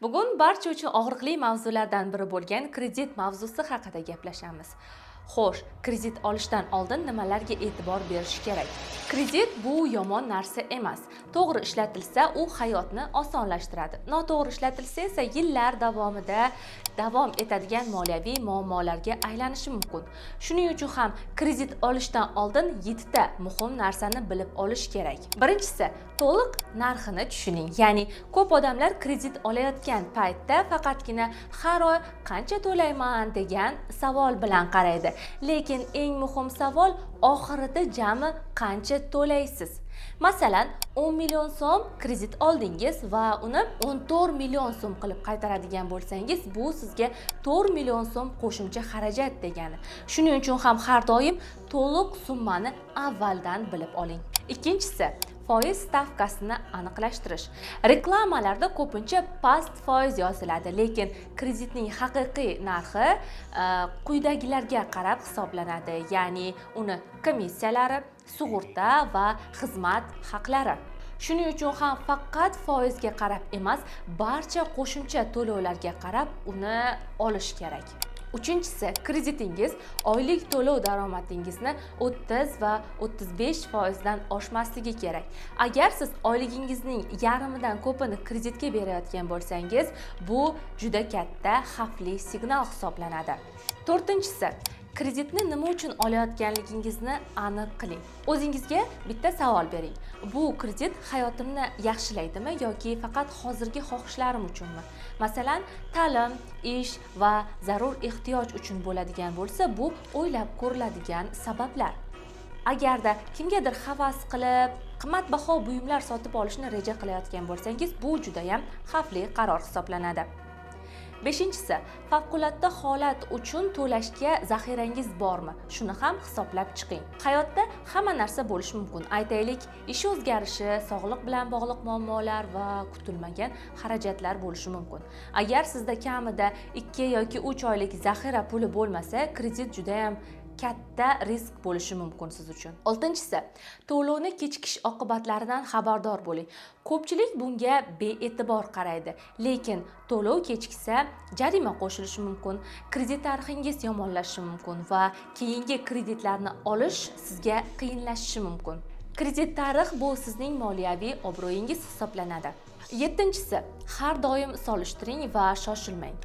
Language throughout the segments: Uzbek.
Bugun barcha uchun og'riqli mavzulardan biri bo'lgan kredit mavzusi haqida gaplashamiz. Xo'sh, kredit olishdan oldin nimalarga e'tibor berish kerak? Kredit bu yomon narsa emas. To'g'ri ishlatilsa, u hayotni osonlashtiradi. Noto'g'ri ishlatilsa esa yillar davomida davom etadigan moliyaviy muammolarga aylanishi mumkin. Shuning uchun ham kredit olishdan oldin 7 ta muhim narsani bilib olish kerak. Birinchisi, to'liq narxini tushuning. Ya'ni ko'p odamlar kredit olayotgan paytda faqatgina har oy qancha to'layman degan savol bilan qaraydi. Lekin eng muhim savol oxirida jami qancha to'laysiz? Masalan, 10 million so'm kredit oldingiz va uni 14 million so'm qilib qaytaradigan bo'lsangiz, bu sizga 4 million so'm qo'shimcha xarajat degani. Shuning uchun ham har doim to'liq summani avvaldan bilib oling. Ikkinchisi, foiz stavkasini aniqlashtirish. Reklamalarda ko'pincha past foiz yoziladi, lekin kreditning haqiqiy narxi quyidagilarga qarab hisoblanadi, ya'ni uni komissiyalari, sug'urta va xizmat haqlari. Shuning uchun ham faqat foizga qarab emas, barcha qo'shimcha to'lovlarga qarab uni olish kerak. Uchinchisi, kreditingiz oylik to'lov daromadingizni 30 va 35% dan oshmasligi kerak. Agar siz oyligingizning yarmidan ko'pini kreditga berayotgan bo'lsangiz, bu juda katta xavfli signal hisoblanadi. To'rtinchisi, kreditni nima uchun olayotganligingizni aniq qiling. O'zingizga bitta savol bering. Bu kredit hayotimni yaxshilaydimi yoki faqat hozirgi xohishlarim uchunmi? Masalan, ta'lim, ish va zarur ehtiyoj uchun bo'ladigan bo'lsa, bu o'ylab ko'riladigan sabablar. Agarda kimgadir havas qilib, qimmatbaho buyumlar sotib olishni reja qilayotgan bo'lsangiz, bu juda ham xavfli qaror hisoblanadi. Beshinchisi, favqulodda holat uchun to'lashga zaxirangiz bormi? Shuni ham hisoblab chiqing. Hayotda hamma narsa bo'lishi mumkin. Aytaylik, ish o'zgarishi, sog'liq bilan bog'liq muammolar va kutilmagan xarajatlar bo'lishi mumkin. Agar sizda kamida 2 yoki 3 oylik zaxira puli bo'lmasa, kredit juda ham katta risk bo'lishi mumkin siz uchun. Oltinchisi, to'lovni kechikish oqibatlaridan xabardor bo'ling. Ko'pchilik bunga bee'tibor qaraydi, lekin to'lov kechiksa jarima qo'shilishi mumkin, kredit tarixingiz yomonlashishi mumkin va keyingi kreditlarni olish sizga qiyinlashishi mumkin. Kredit tarix bu sizning moliyaviy obro'yingiz hisoblanadi. Yettinchisi, har doim solishtiring va shoshilmang.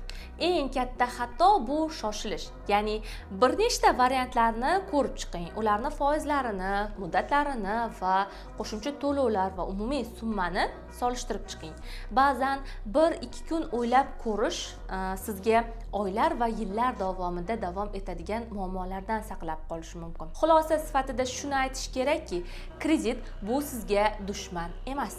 Eng katta xato bu shoshilish. Ya'ni bir nechta variantlarni ko'rib chiqing. Ularni foizlarini, muddatlarini va qo'shimcha to'lovlar va umumiy summani solishtirib chiqing. Ba'zan 1-2 kun o'ylab ko'rish sizga oylar va yillar davomida davom etadigan muammolardan saqlab qolishi mumkin. Xulosa sifatida shuni aytish kerakki, kredit bu sizga dushman emas.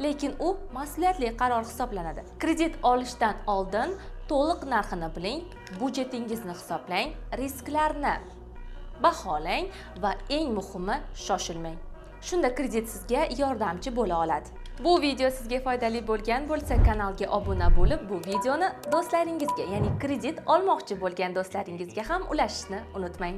Lekin u mas'uliyatli qaror hisoblanadi. Kredit olishdan oldin to'liq narxini biling, budjetingizni hisoblang, risklarni baholang va eng muhimi shoshilmang. Shunda kredit sizga yordamchi bo'la oladi. Bu video sizga foydali bo'lgan bo'lsa, kanalga obuna bo'lib, bu videoni do'stlaringizga, ya'ni kredit olmoqchi bo'lgan do'stlaringizga ham ulashishni unutmang.